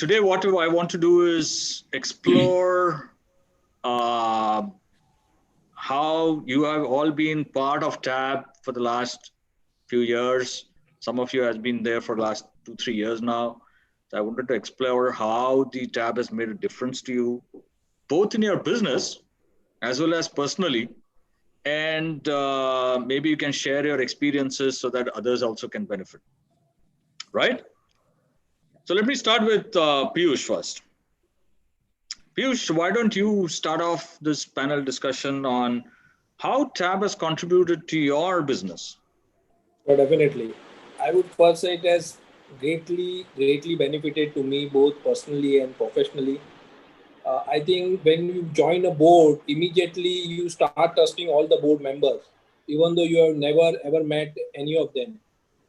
Today, what I want to do is explore uh, how you have all been part of TAB for the last few years. Some of you has been there for the last 2, 3 years now. So I wanted to explore how the TAB has made a difference to you, both in your business as well as personally. And maybe you can share your experiences so that others also can benefit, right? So let me start with Piyush first. Piyush, why don't you start off this panel discussion on how TAB has contributed to your business? Definitely. I would first say it has greatly benefited to me both personally and professionally. I think when you join a board, immediately you start trusting all the board members, even though you have never ever met any of them.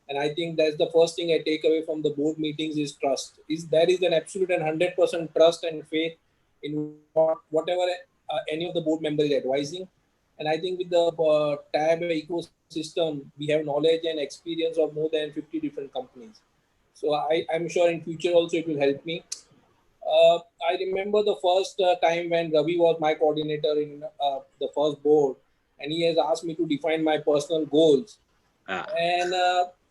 And I think that's the first thing I take away from the board meetings is trust. Is there is an absolute and 100% trust and faith in whatever any of the board member is advising. And I think with the TAB ecosystem, we have knowledge and experience of more than 50 different companies. So I'm sure in future also it will help me. I remember the first time when Ravi was my coordinator in the first board, and he has asked me to define my personal goals. Ah, And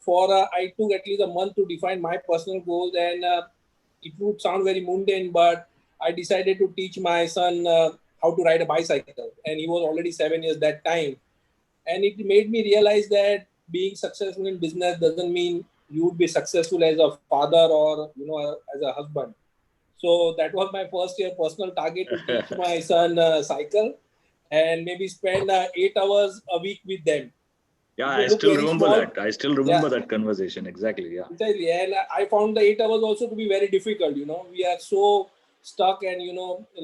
for I took at least a month to define my personal goals, and it would sound very mundane, but I decided to teach my son how to ride a bicycle, and he was already 7 years that time. And it made me realize that being successful in business doesn't mean you would be successful as a father or as a husband. So that was my first year personal target to teach my son cycle and maybe spend 8 hours a week with them. yeah, It I may look still very remember small. that. I still Yeah, remember that conversation exactly. Yeah. exactly. And I found the 8 hours also to be very difficult. We are so stuck and,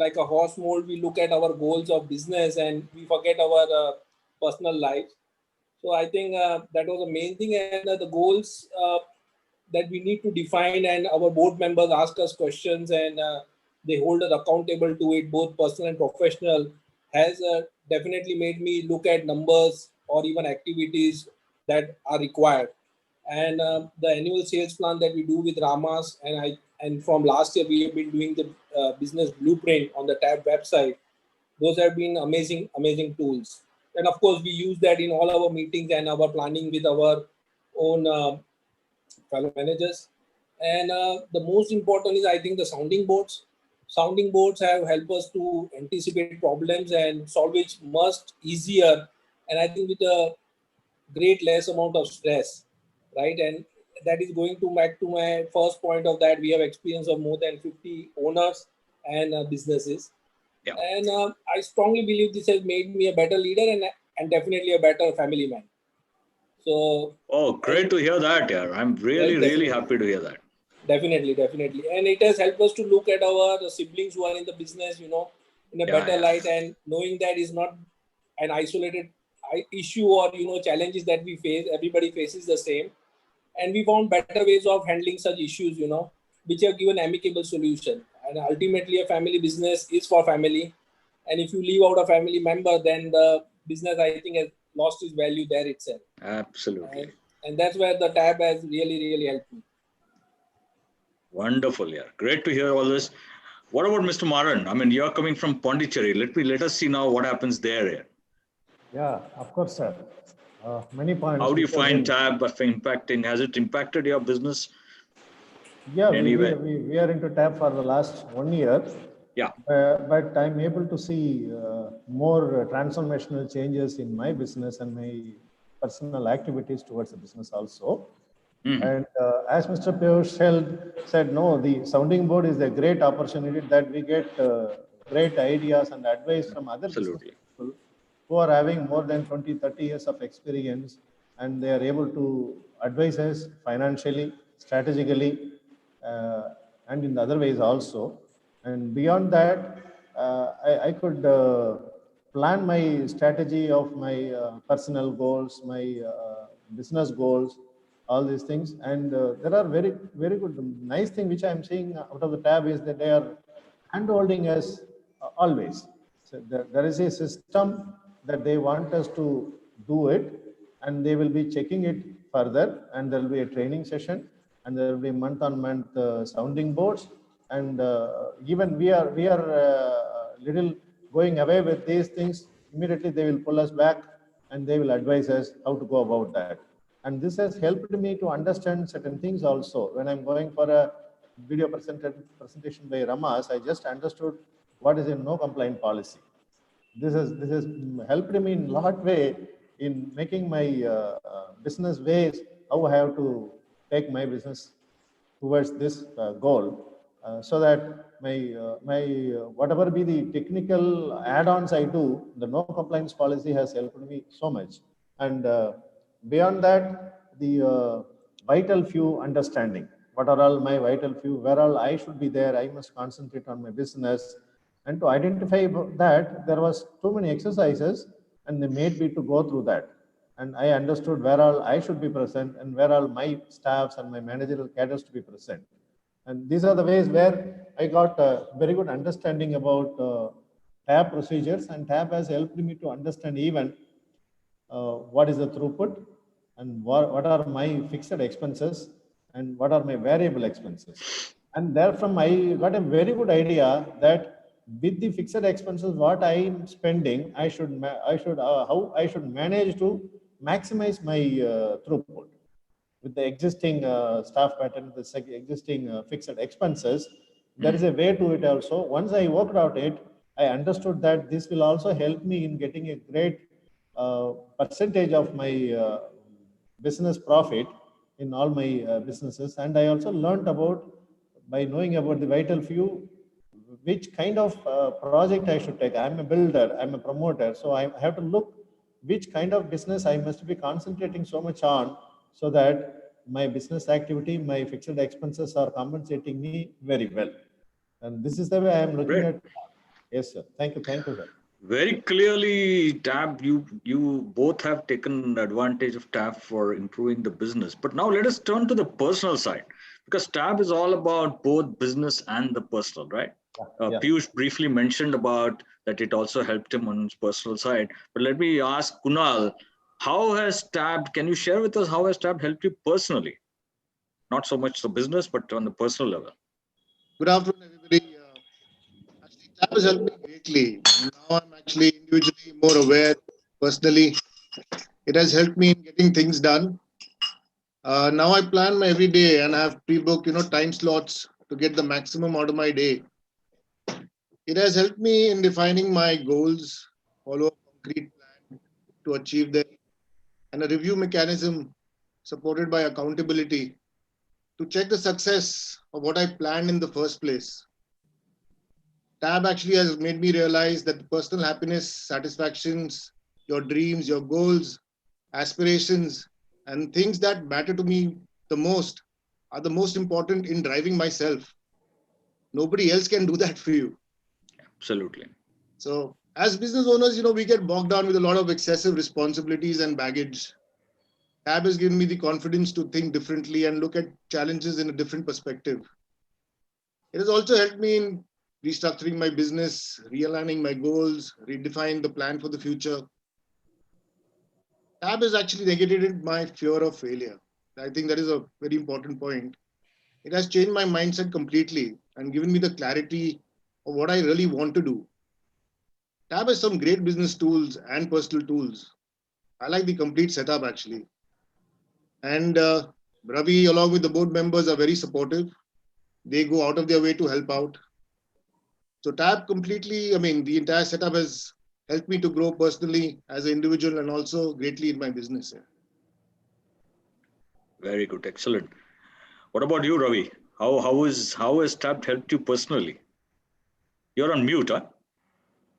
like a horse mold, we look at our goals of business and we forget our personal lives. So I think that was the main thing. And the goals that we need to define, and our board members ask us questions, and they hold us accountable to it, both personal and professional, has definitely made me look at numbers or even activities that are required. And the annual sales plan that we do with Ramas, and from last year we have been doing the business blueprint on the TAB website. Those have been amazing tools. And of course, we use that in all our meetings and our planning with our own fellow managers. And the most important is, I think, the sounding boards. Sounding boards have helped us to anticipate problems and solve it much easier. And I think with a great less amount of stress, right? And that is going to back to my first point of that we have experience of more than 50 owners and businesses. Yeah. And I strongly believe this has made me a better leader and definitely a better family man. So, Oh, great and to hear that. Yeah, I'm yeah, really definitely. happy to hear that. Definitely. And it has helped us to look at our siblings who are in the business, in a Yeah, better yeah. light, and knowing that is not an isolated issue or, challenges that we face. Everybody faces the same. And we found better ways of handling such issues, which have given amicable solution. And ultimately, a family business is for family. And if you leave out a family member, then the business, I think, has lost its value there itself. And, Absolutely. and that's where the tab has really helped me. Wonderful. Yeah. Great to hear all this. What about Mr. Maran? I mean, you're coming from Pondicherry. Let us see now what happens there. Yeah. Yeah, of course, sir. Many How points do you which have find been. TAB impacting? Has it impacted your business Yeah, in any way? we are into TAP for the last 1 year, Yeah. but I'm able to see more transformational changes in my business and my personal activities towards the business also. Hmm. And as Mr. Piyush said, no, the sounding board is a great opportunity that we get great ideas and advice from other business Absolutely. people who are having more than 20, 30 years of experience, and they are able to advise us financially, strategically, and in other ways also. And beyond that, I could plan my strategy of my personal goals, my business goals, all these things. And there are very good, nice thing which I am seeing out of the tab is that they are hand holding us always. So there is a system that they want us to do it, and they will be checking it further, and there will be a training session, and there will be month on month sounding boards, and even we are little going away with these things. Immediately they will pull us back and they will advise us how to go about that. And this has helped me to understand certain things also. When I'm going for a video presentation by Ramas, I just understood what is a no complaint policy. This has helped me in lot way in making my business ways, how I have to take my business towards this goal, so that my whatever be the technical add-ons I do, the no compliance policy has helped me so much. And beyond that, the vital few understanding. What are all my vital few? Where all I should be there? I must concentrate on my business. And to identify that, there was too many exercises, and they made me to go through that. And I understood where all I should be present and where all my staffs and my managerial cadres to be present. And these are the ways where I got a very good understanding about TAB procedures, and TAB has helped me to understand even what is the throughput and what are my fixed expenses and what are my variable expenses. And therefrom, I got a very good idea that with the fixed expenses, what I am spending, how I should manage to maximize my throughput with the existing staff pattern, the existing fixed expenses. There is a way to it also. Once I worked out it, I understood that this will also help me in getting a great percentage of my business profit in all my businesses. And I also learned about, by knowing about the vital few, which kind of project I should take. I'm a builder, I'm a promoter, so I have to look which kind of business I must be concentrating so much on, so that my business activity, my fixed expenses are compensating me very well. And this is the way I am looking at. Yes, sir. Thank you, sir. Very clearly, TAB, you both have taken advantage of TAB for improving the business. But now let us turn to the personal side, because TAB is all about both business and the personal, right? Yeah. Piyush briefly mentioned about that it also helped him on his personal side. But let me ask Kunal, how has TAB, can you share with us how has TAB helped you personally? Not so much the business, but on the personal level. Good afternoon, everybody. Actually, TAB has helped me greatly. Now I'm actually individually more aware personally. It has helped me in getting things done. Now I plan my every day and I have pre-booked, time slots to get the maximum out of my day. It has helped me in defining my goals, follow a concrete plan to achieve them, and a review mechanism supported by accountability to check the success of what I planned in the first place. TAB actually has made me realize that personal happiness, satisfactions, your dreams, your goals, aspirations, and things that matter to me the most are the most important in driving myself. Nobody else can do that for you. Absolutely. So as business owners, we get bogged down with a lot of excessive responsibilities and baggage. TAB has given me the confidence to think differently and look at challenges in a different perspective. It has also helped me in restructuring my business, realigning my goals, redefine the plan for the future. TAB has actually negated my fear of failure. I think that is a very important point. It has changed my mindset completely and given me the clarity of what I really want to do. TAB has some great business tools and personal tools. I like the complete setup actually. And Ravi, along with the board members, are very supportive. They go out of their way to help out. So TAB completely, the entire setup has helped me to grow personally as an individual and also greatly in my business. Very good, excellent. What about you, Ravi? How has TAB helped you personally? You're on mute, huh?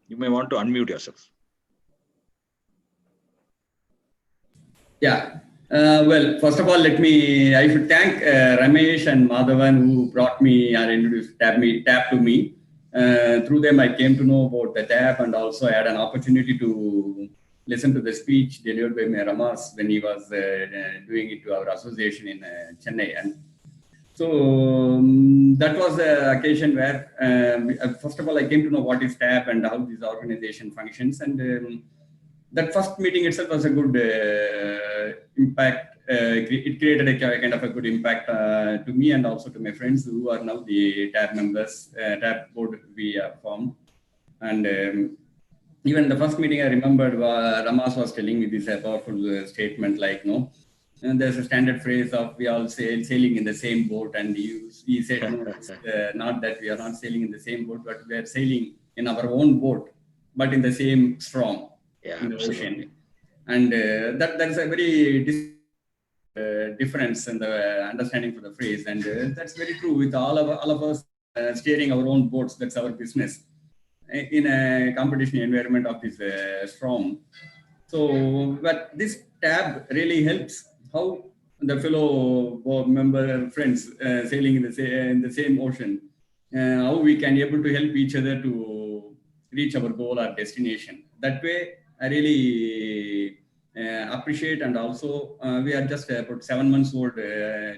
You may want to unmute yourself. Yeah. Well, first of all, I should thank Ramesh and Madhavan who brought me or introduced TAB to me. Through them, I came to know about the TAB and also had an opportunity to listen to the speech delivered by Ramas when he was doing it to our association in Chennai. And so that was the occasion where, first of all, I came to know what is TAB and how this organization functions. And that first meeting itself was a good impact. It created a kind of a good impact to me and also to my friends who are now the TAB members, TAB board we have formed. And even the first meeting, I remembered Ramas was telling me this powerful statement like, no, and there's a standard phrase of we all sailing in the same boat. And he said, no, it's not that we are not sailing in the same boat, but we are sailing in our own boat, but in the same storm in the ocean. And that is a very difference in the understanding for the phrase. And that's very true with all of us steering our own boats. That's our business in a competition environment of this storm. So, but this tab really helps how the fellow member friends sailing in the same ocean, how we can able to help each other to reach our goal or destination. That way, I really appreciate. And also, we are just about 7 months old,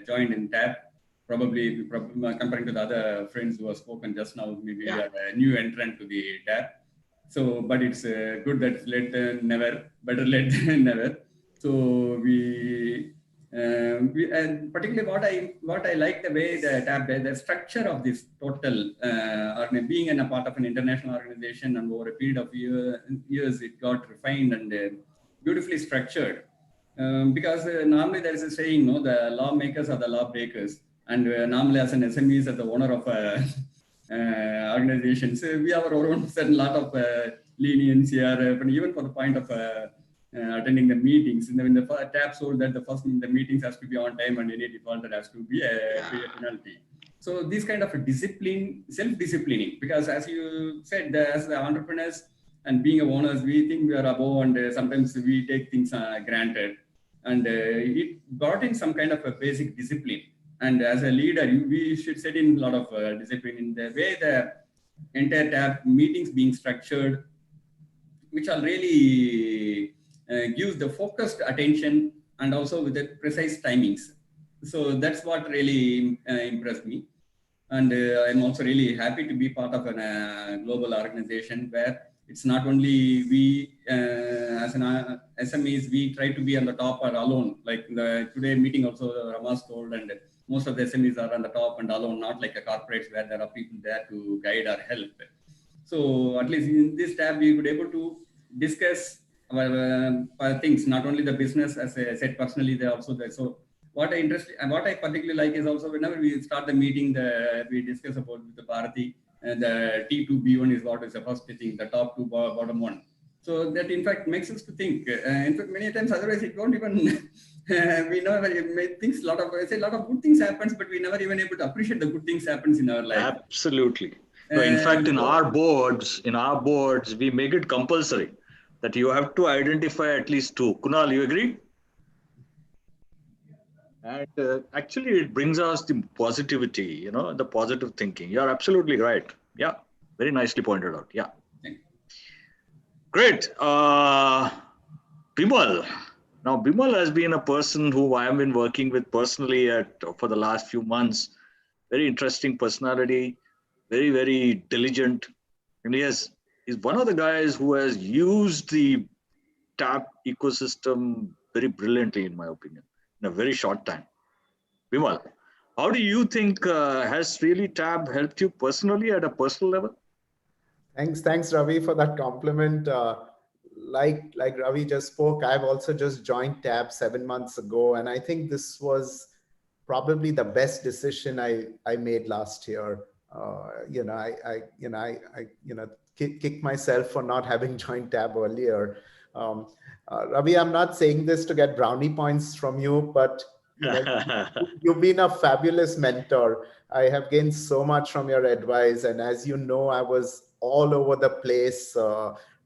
joined in TAB. Probably comparing to the other friends who have spoken just now, maybe we are a new entrant to the TAB. So, but it's good that it's late than never, better late than never. So we and particularly what I like the way the TAB, the structure of this total, being in a part of an international organization, and over a period of years it got refined and beautifully structured. Because normally there is a saying, no, the lawmakers are the lawbreakers. And normally as an SME, as the owner of a organization, so we have our own certain lot of leniency here, but even for the point of attending the meetings. In the TAB sold that the meetings has to be on time and any defaulter has to be a penalty. So this kind of a discipline, self-disciplining, because as you said, as the entrepreneurs and being owners, we think we are above and sometimes we take things granted. And it brought in some kind of a basic discipline. And as a leader, we should set in a lot of discipline in the way the entire TAB meetings being structured, which are really gives the focused attention and also with the precise timings. So that's what really impressed me. And I'm also really happy to be part of a global organization where it's not only we as an SMEs, we try to be on the top or alone. Like today meeting also Ramas told, and most of the SMEs are on the top and alone, not like a corporates where there are people there to guide or help. So at least in this TAB, we would able to discuss our things, not only the business, as I said personally, they also there. So what I particularly like is also whenever we start the meeting, we discuss about the Bharati, and the T2B1 is what is the first thing, the top two, bottom one. So that in fact makes us to think. In fact, many times otherwise it won't even. We know things. A lot of good things happens, but we never even able to appreciate the good things happens in our life. Absolutely. No, in fact, in our boards, we make it compulsory that you have to identify at least two. Kunal, you agree? And actually, it brings us the positivity, the positive thinking. You're absolutely right. Yeah, very nicely pointed out. Yeah. Great. Bimal. Now, Bimal has been a person who I have been working with personally for the last few months. Very interesting personality, very, very diligent. And he's one of the guys who has used the TAB ecosystem very brilliantly, in my opinion, in a very short time. Bimal, how do you think has really TAB helped you personally at a personal level? Thanks, Ravi, for that compliment. Like Ravi just spoke, I've also just joined TAB 7 months ago, and I think this was probably the best decision I made last year. I kicked myself for not having joined TAB earlier. Ravi, I'm not saying this to get brownie points from you, but you've been a fabulous mentor. I have gained so much from your advice, and as you know, I was all over the place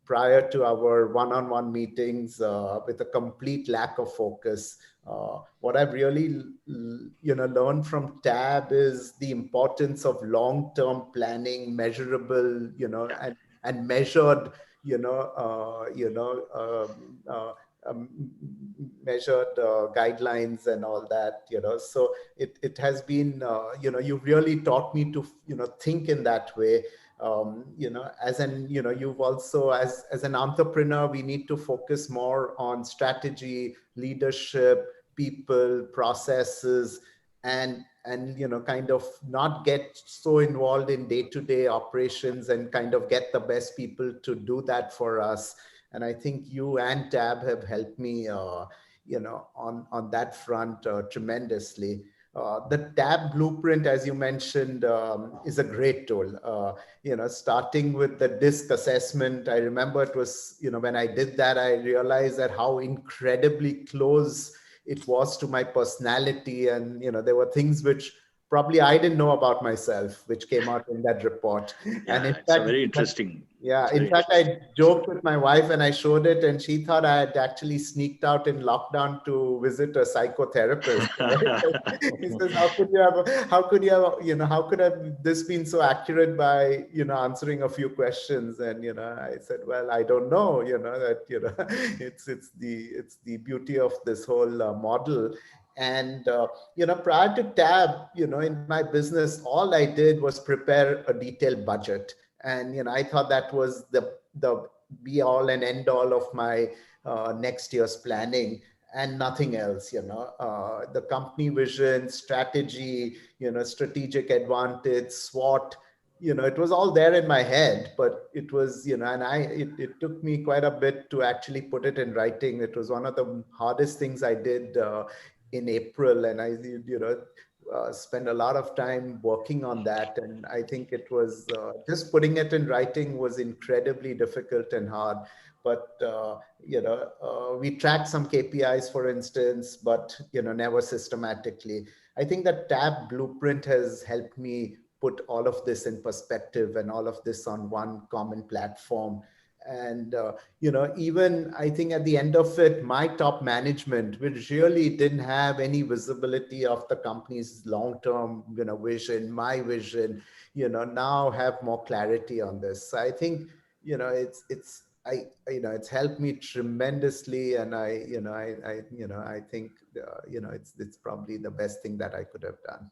prior to our one-on-one meetings with a complete lack of focus. What I've really learned from TAB is the importance of long-term planning, measurable, and measured, measured guidelines and all that, so it has been, you really taught me to, think in that way. As an, you've also, as an entrepreneur, we need to focus more on strategy, leadership, people, processes, and kind of not get so involved in day-to-day operations and kind of get the best people to do that for us. And I think you and Tab have helped me, on that front tremendously. The Tab Blueprint, as you mentioned, is a great tool. Starting with the DISC assessment, I remember it was, when I did that, I realized that how incredibly close it was to my personality. And, there were things which probably I didn't know about myself, which came out in that report. Yeah, and in it's fact, very interesting. yeah, in fact, I joked with my wife and I showed it, and she thought I had actually sneaked out in lockdown to visit a psychotherapist. He says, how could have this been so accurate by, answering a few questions? And, I said, well, I don't know, it's the beauty of this whole model. And, prior to Tab, in my business, all I did was prepare a detailed budget. And, I thought that was the be all and end all of my next year's planning and nothing else. The company vision, strategy, strategic advantage, SWOT, it was all there in my head, but it was, and it took me quite a bit to actually put it in writing. It was one of the hardest things I did in April. And I, spend a lot of time working on that. And I think it was just putting it in writing was incredibly difficult and hard. But, we tracked some KPIs, for instance, but, never systematically. I think that Tab Blueprint has helped me put all of this in perspective and all of this on one common platform. And, even I think at the end of it, my top management, which really didn't have any visibility of the company's long-term, vision, my vision, now have more clarity on this. So I think, it's helped me tremendously. And I think, it's probably the best thing that I could have done.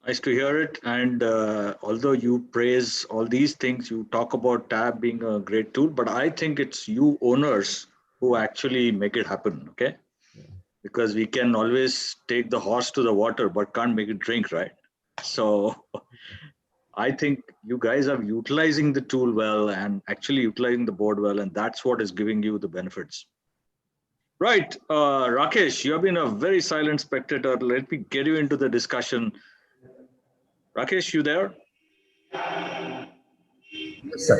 Nice to hear it. And although you praise all these things, you talk about Tab being a great tool, but I think it's you owners who actually make it happen, okay? Yeah. Because we can always take the horse to the water, but can't make it drink, right? So I think you guys are utilizing the tool well and actually utilizing the board well, and that's what is giving you the benefits. Right, Rakesh, you have been a very silent spectator. Let me get you into the discussion. Rakesh, you there? Yes, sir.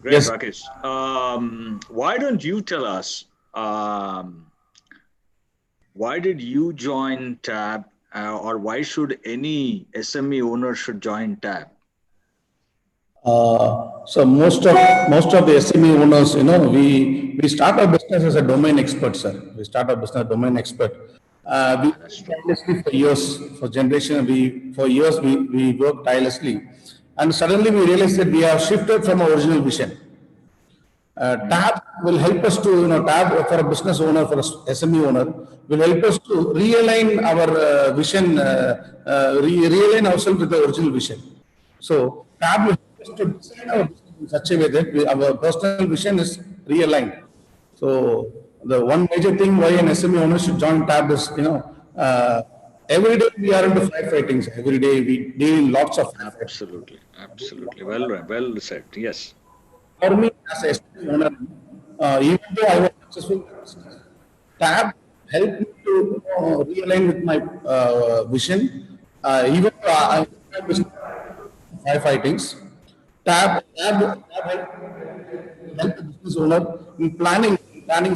Great, yes. Rakesh. Why don't you tell us, why did you join Tab, or why should any SME owner should join Tab? So most of the SME owners, we start our business as a domain expert, sir. We start our business as a domain expert. We worked tirelessly for years, for generation. For years we worked tirelessly, and suddenly we realized that we have shifted from our original vision. Tab will help us to, Tab for a business owner, for a SME owner, will help us to realign our vision, realign ourselves with the original vision. So Tab will help us to design our business in such a way that our personal vision is realigned. So the one major thing why an SME owner should join Tab is, every day we are into firefighting. Every day we deal in lots of absolutely. Well said. Yes. For me, as a SME owner, even though I was successful in business, Tab helped me to realign with my vision. Even though I was firefighting, Tab helped the business owner in planning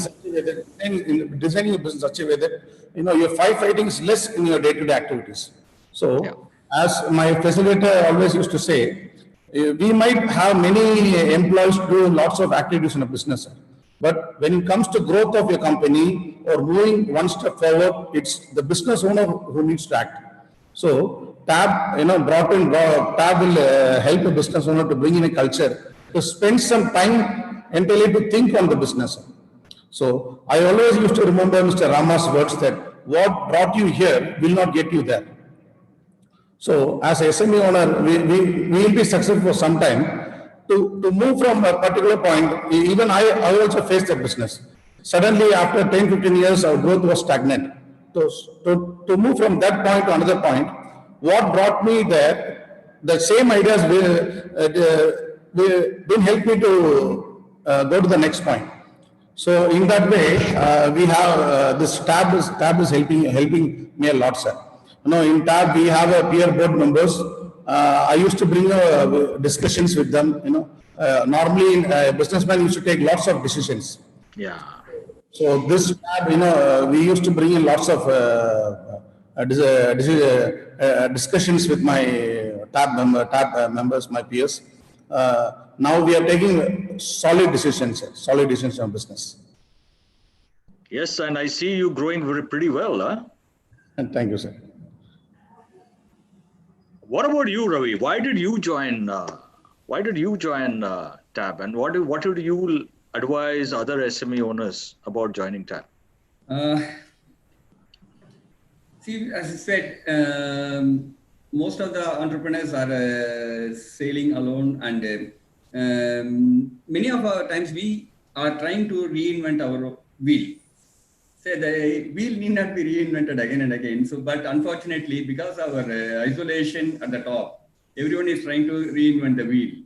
such a way that, designing your business such a way that, your firefighting is less in your day-to-day activities. So, yeah. As my facilitator always used to say, we might have many employees doing lots of activities in a business, but when it comes to growth of your company or moving one step forward, it's the business owner who needs to act. So, Tab, Tab will help a business owner to bring in a culture to spend some time entirely to think on the business. So I always used to remember Mr. Rama's words that what brought you here will not get you there. So as a SME owner, we will be successful for some time. To move from a particular point, even I also faced that business. Suddenly, after 10, 15 years, our growth was stagnant. To move from that point to another point, what brought me there, the same ideas will help me to go to the next point. So in that way, we have this tab is helping me a lot, sir. In tab we have a peer board members. I used to bring discussions with them. Normally, businessmen used to take lots of decisions. Yeah. So this tab, we used to bring in lots of discussions with my tab members, my peers. Now we are taking solid decisions on business. Yes, and I see you growing pretty well, huh? And thank you, sir. What about you, Ravi? Why did you join TAB, and what would you advise other SME owners about joining TAB? See, as I said, most of the entrepreneurs are sailing alone, and many of our times we are trying to reinvent our wheel. Say the wheel need not be reinvented again and again. So, but unfortunately, because of our isolation at the top, everyone is trying to reinvent the wheel.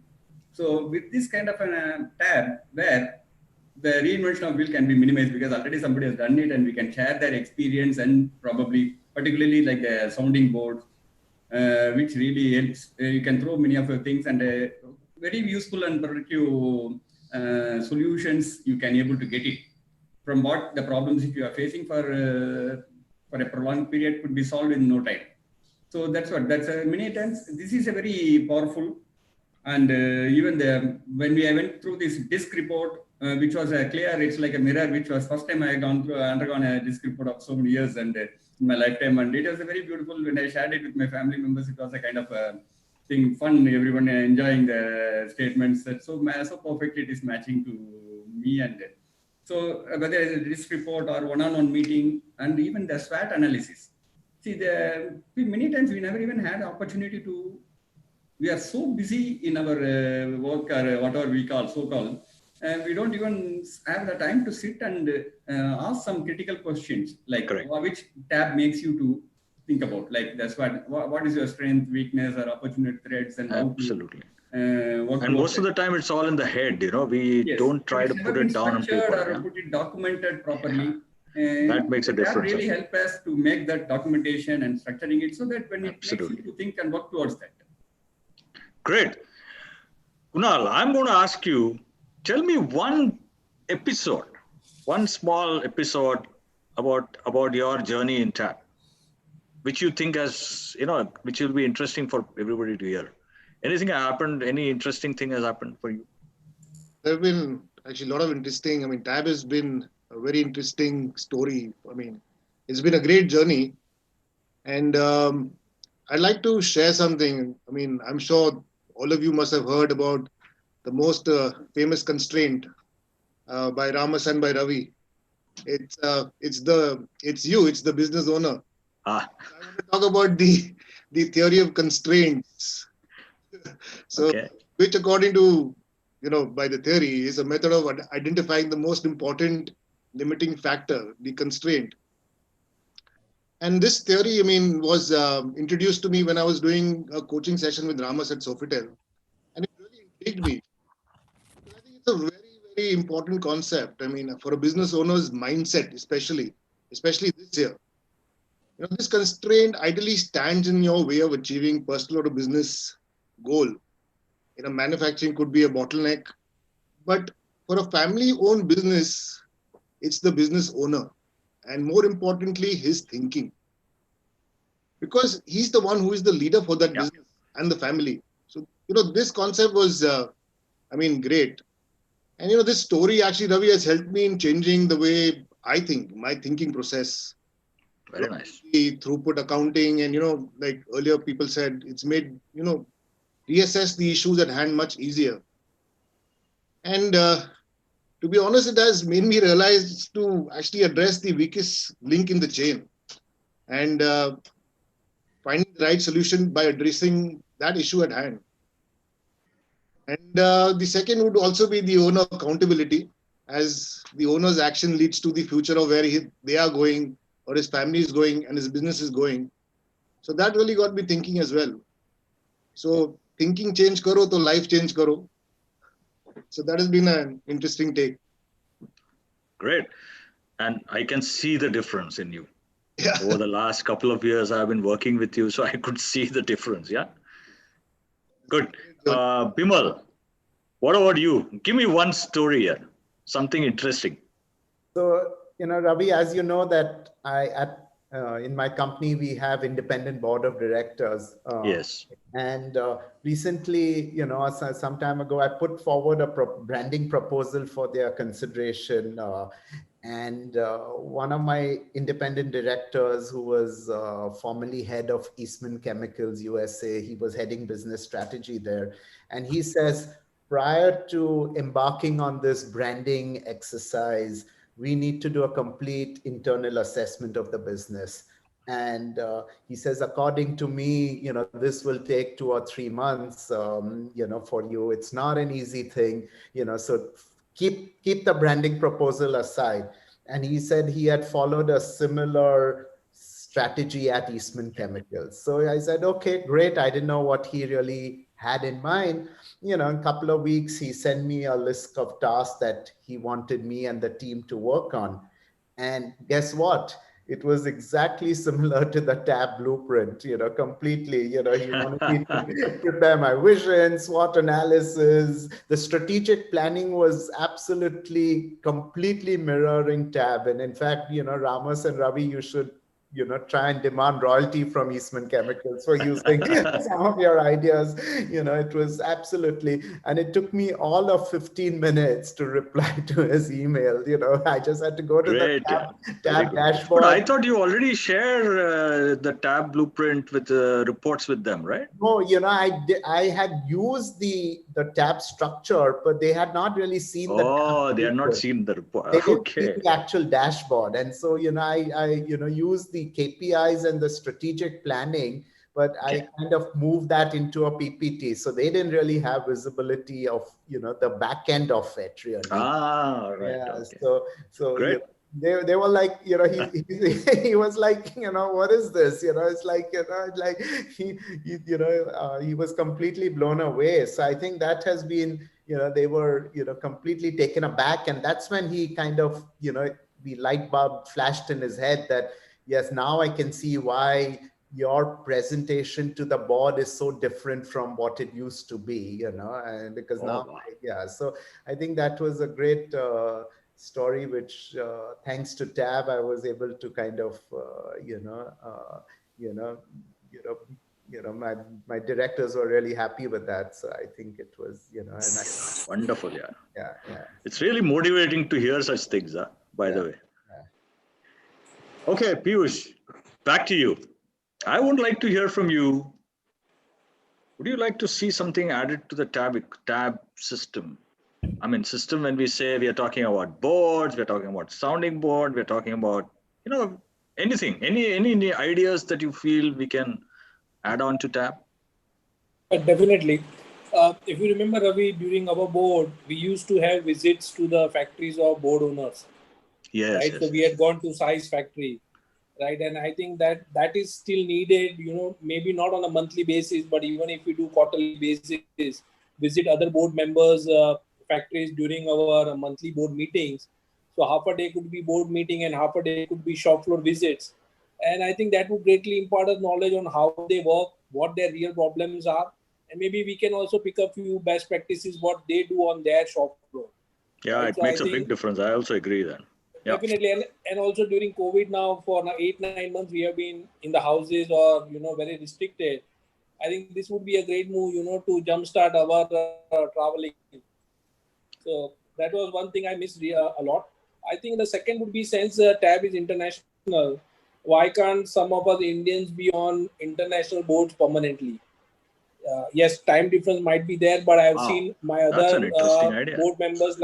So, with this kind of a tab where the reinvention of wheel can be minimized because already somebody has done it, and we can share their experience, and probably particularly like the sounding board, which really helps. You can throw many of your things, and very useful and productive solutions you can able to get it. From what the problems if you are facing for a prolonged period could be solved in no time. So that's many times this is a very powerful, and even when I went through this DISC report, which was clear, it's like a mirror, which was first time I had undergone a DISC report of so many years and in my lifetime, and it was a very beautiful. When I shared it with my family members, it was a kind of thing, fun, everyone enjoying the statements. That so perfect it is matching to me. And so whether it's a risk report or one-on-one meeting, and even the SWOT analysis. See, many times we never even had the opportunity to, we are so busy in our work or whatever we call, so-called, and we don't even have the time to sit and ask some critical questions, like which tab makes you to think about, like that's what is your strength, weakness, or opportunity threats, and absolutely. And most of the time it's all in the head, we don't try to put it down on paper. Or put it documented properly. That makes a difference. That really help us to make that documentation and structuring it so that when it makes you to think and work towards that. Great. Kunal, I'm going to ask you, tell me one small episode about your journey in TAB, which you think has, which will be interesting for everybody to hear. Anything happened? Any interesting thing has happened for you? There have been actually a lot of interesting. TAB has been a very interesting story. It's been a great journey. And I'd like to share something. I'm sure all of you must have heard about the most famous constraint by Ramas and by Ravi. It's the business owner. I want to talk about the theory of constraints. So, which according to, by the theory, is a method of identifying the most important limiting factor, the constraint. And this theory, was introduced to me when I was doing a coaching session with Ramas at Sofitel. And it really intrigued me. I think it's a very, very important concept. For a business owner's mindset, especially this year. This constraint ideally stands in your way of achieving personal or business goal. Manufacturing could be a bottleneck, but for a family-owned business, it's the business owner, and more importantly, his thinking, because he's the one who is the leader for that business and the family. So, this concept was, great. And, this story actually, Ravi, has helped me in changing the way I think, my thinking process. Very nice. The throughput accounting, and, like earlier people said, it's made, reassess the issues at hand much easier. And to be honest, it has made me realize to actually address the weakest link in the chain. And finding the right solution by addressing that issue at hand. And the second would also be the owner accountability, as the owner's action leads to the future of where they are going, or his family is going, and his business is going. So that really got me thinking as well. So thinking change karo, to life change karo. So that has been an interesting take. Great. And I can see the difference in you. Yeah. Over the last couple of years, I've been working with you, so I could see the difference. Yeah. Good. Bimal, what about you? Give me one story here, something interesting. So, Ravi, as you know that in my company, we have independent board of directors. Yes. And recently, some time ago, I put forward a branding proposal for their consideration. And one of my independent directors, who was formerly head of Eastman Chemicals USA, he was heading business strategy there. And he says, prior to embarking on this branding exercise, we need to do a complete internal assessment of the business. And he says, according to me, this will take 2 or 3 months, for you. It's not an easy thing, so keep the branding proposal aside. And he said he had followed a similar strategy at Eastman Chemicals. So I said, okay, great. I didn't know what he really had in mind. In a couple of weeks, he sent me a list of tasks that he wanted me and the team to work on. And guess what? It was exactly similar to the TAB blueprint, completely. He wanted me to prepare my vision, SWOT analysis. The strategic planning was absolutely, completely mirroring TAB. And in fact, Ramas and Ravi, you should try and demand royalty from Eastman Chemicals for using some of your ideas. It was absolutely, and it took me all of 15 minutes to reply to his email. I just had to go to the TAB dashboard. But I thought you already share the TAB blueprint with reports with them, right? No, I had used the TAB structure, but they had not really seen the TAB they had not seen the report. They didn't see the actual dashboard. And so, I used the KPIs and the strategic planning, but I kind of moved that into a PPT. So they didn't really have visibility of, the back end of it really. Right. Yeah. Okay. So great. They were like, he he was like, what is this? It's like, he was completely blown away. So I think that has been, they were, completely taken aback. And that's when he kind of, the light bulb flashed in his head that, yes, now I can see why your presentation to the board is so different from what it used to be, and because so I think that was a great story, which thanks to TAB, I was able to kind of, my directors were really happy with that. So I think it was, wonderful. Yeah. It's really motivating to hear such things, by the way. Yeah. Okay, Piyush, back to you. I would like to hear from you. Would you like to see something added to the TAB system? I mean, system, when we say we are talking about boards, we're talking about sounding board, we're talking about, anything, any ideas that you feel we can add on to TAB? Definitely. If you remember, Ravi, during our board, we used to have visits to the factories of board owners. Yes. Right. Yes. So we had gone to Size factory, right? And I think that is still needed, maybe not on a monthly basis, but even if we do quarterly basis, visit other board members' factories during our monthly board meetings. So half a day could be board meeting and half a day could be shop floor visits. And I think that would greatly impart us knowledge on how they work, what their real problems are. And maybe we can also pick up few best practices, what they do on their shop floor. Yeah, right? it makes a big difference. I also agree then. Yeah. Definitely. And also during COVID now, for 8-9 months, we have been in the houses or, very restricted. I think this would be a great move, to jumpstart our traveling. So that was one thing I missed a lot. I think the second would be, since TAB is international, why can't some of us Indians be on international boards permanently? Yes, time difference might be there, but I have seen my other board members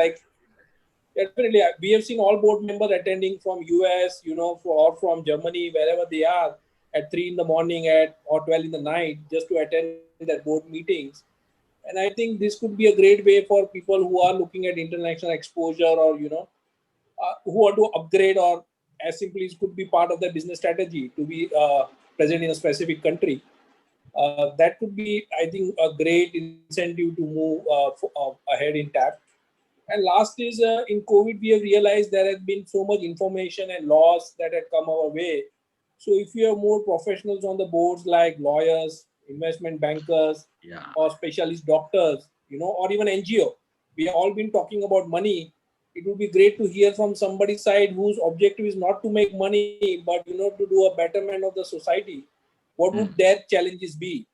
definitely, we have seen all board members attending from US, or from Germany, wherever they are. at 3 in the morning or 12 in the night just to attend their board meetings. And I think this could be a great way for people who are looking at international exposure, or who want to upgrade, or as simply it could be part of their business strategy to be present in a specific country. That could be, I think, a great incentive to move ahead in TAP. And last is, in COVID, we have realized there has been so much information and laws that had come our way. So if you have more professionals on the boards like lawyers, investment bankers, Yeah. or specialist doctors, or even NGO, we have all been talking about money. It would be great to hear from somebody's side whose objective is not to make money, but to do a betterment of the society. What would their challenges be?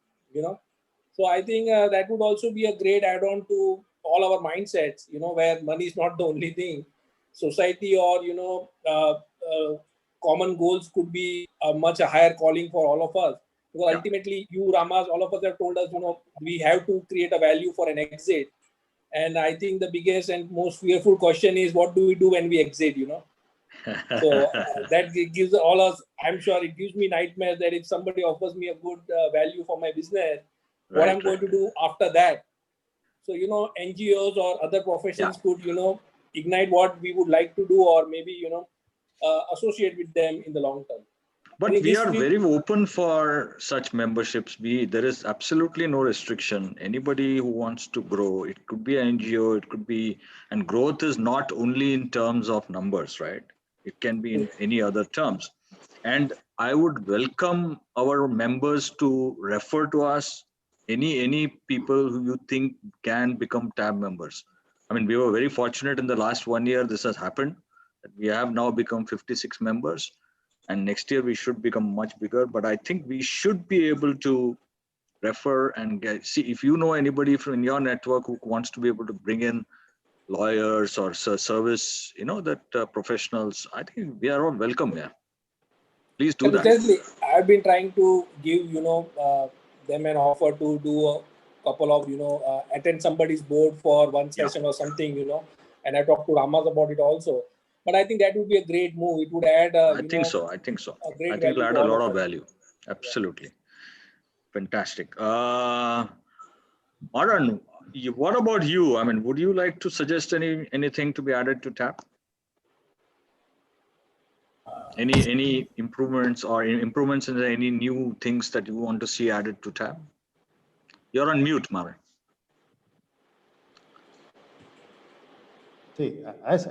So I think that would also be a great add-on to all our mindsets, where money is not the only thing. Society, or common goals could be a much higher calling for all of us. Because Yeah. ultimately, you, Ramas, all of us have told us, we have to create a value for an exit. And I think the biggest and most fearful question is, what do we do when we exit? So that gives all us, I'm sure it gives me nightmares that if somebody offers me a good value for my business, what I'm going to do after that. So, NGOs or other Yeah. professions could, ignite what we would like to do, or maybe, associate with them in the long term. I But think we this are week, very open for such memberships. There is absolutely no restriction. Anybody who wants to grow, it could be an NGO, it could be, and growth is not only in terms of numbers, right? It can be in any other terms. And I would welcome our members to refer to us any people who you think can become TAB members. I mean, we were very fortunate in the last 1 year this has happened. We have now become 56 members, and next year we should become much bigger. But I think we should be able to refer and see if you know anybody from in your network who wants to be able to bring in lawyers or service, that professionals. I think we are all welcome. Yeah, please do that. definitely, I've been trying to give, them an offer to do a couple of, attend somebody's board for one Yeah, session or something, and I talked to Ramas about it also. But I think that would be a great move. It would add, I think so. I think so. a I great think it'll value to add a all lot of of us. value. Absolutely. Fantastic. Maran, what about you? I mean, would you like to suggest anything to be added to TAP? Any improvements or improvements in any new things that you want to see added to TAP? You're on mute, Maran. See, as a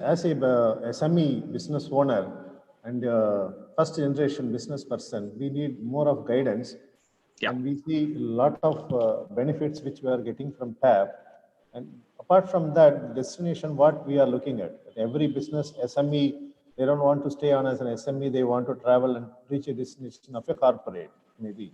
SME business owner and first generation business person, we need more of guidance. Yeah. And we see a lot of benefits which we are getting from TAP. And apart from that, destination, what we are looking at. Every business SME, they don't want to stay on as an SME, they want to travel and reach a destination of a corporate, maybe.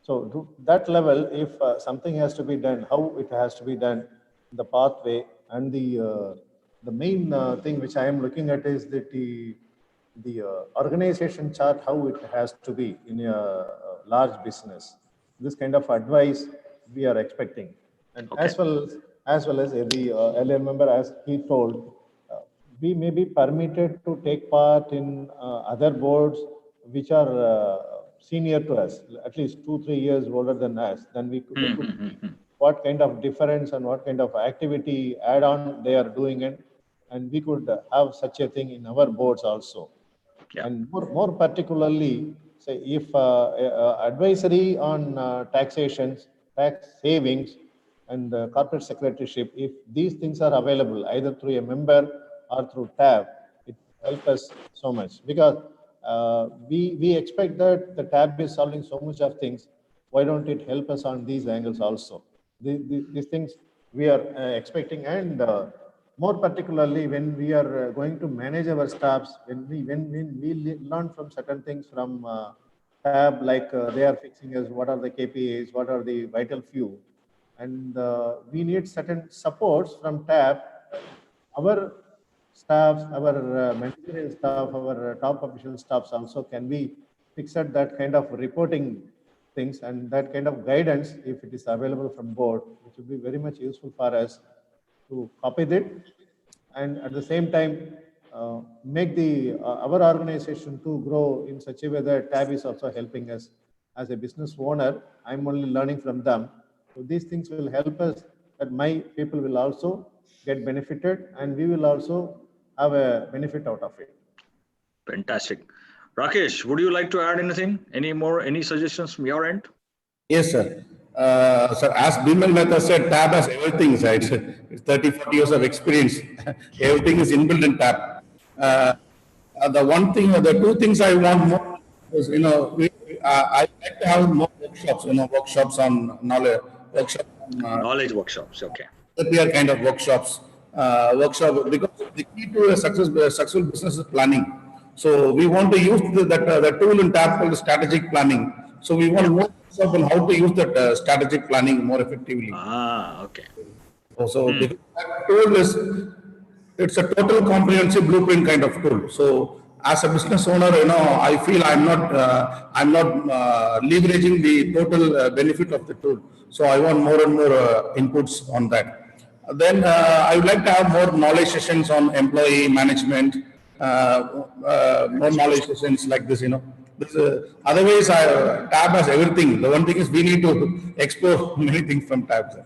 So to that level, if something has to be done, how it has to be done, the pathway, and the main thing which I am looking at is that the organization chart, how it has to be in a large business. This kind of advice we are expecting, and Okay. as well as every earlier member, as he told, we may be permitted to take part in other boards which are senior to us, at least 2-3 years older than us. Then we could see what kind of difference and what kind of activity add-on they are doing, and we could have such a thing in our boards also. Yeah. And more particularly, say if advisory on taxations, tax savings, and corporate secretaryship, if these things are available either through a member or through TAB, it helps us so much, because we expect that the TAB is solving so much of things. Why don't it help us on these angles also? These things we are expecting, and more particularly when we are going to manage our staffs, when we learn from certain things from TAB, like they are fixing us, what are the KPIs, what are the vital few, and we need certain supports from TAB. Our staffs, our managerial staff, our top official staffs also can be fixed at that kind of reporting things, and that kind of guidance, if it is available from board, which will be very much useful for us to copy that. And at the same time, make our organization to grow in such a way that TAB is also helping us. As a business owner, I'm only learning from them. So these things will help us that my people will also get benefited and we will also have a benefit out of it. Fantastic. Rakesh, would you like to add anything? Any suggestions from your end? Yes, sir. Sir, as Bimal Mehta said, TAB has everything, right? It's 30, 40 years of experience. Everything is inbuilt in TAB. The two things I want more is, I like to have more workshops, workshops on knowledge, Knowledge workshops, okay. peer kind of workshops, because the key to a successful business is planning. So we want to use the tool in TAB called strategic planning. So we want more workshop on how to use that strategic planning more effectively. Okay. So because that tool it's a total comprehensive blueprint kind of tool. So as a business owner, I feel I'm not leveraging the total benefit of the tool. So I want more and more inputs on that. Then I would like to have more knowledge sessions on employee management, more knowledge sessions like this, Otherwise, TAB has everything. The one thing is we need to explore many things from TAB. Sir.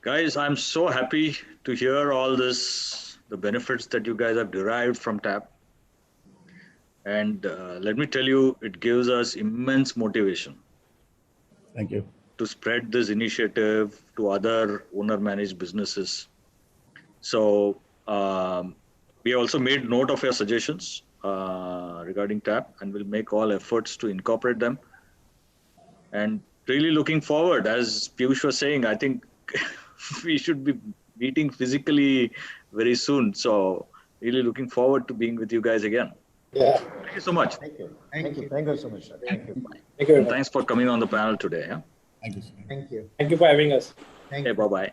Guys, I'm so happy to hear all this, the benefits that you guys have derived from TAB. And let me tell you, it gives us immense motivation. Thank you. To spread this initiative to other owner-managed businesses. So we also made note of your suggestions regarding TAB, and we'll make all efforts to incorporate them. And really looking forward, as Piyush was saying, I think we should be meeting physically very soon. So really looking forward to being with you guys again. Yeah. Thank you so much. Thank you. Thank you. Thank you so much, sir. Thank you. Thank you. And thanks for coming on the panel today. Yeah? Thank you. Sir. Thank you. Thank you for having us. Okay, bye-bye.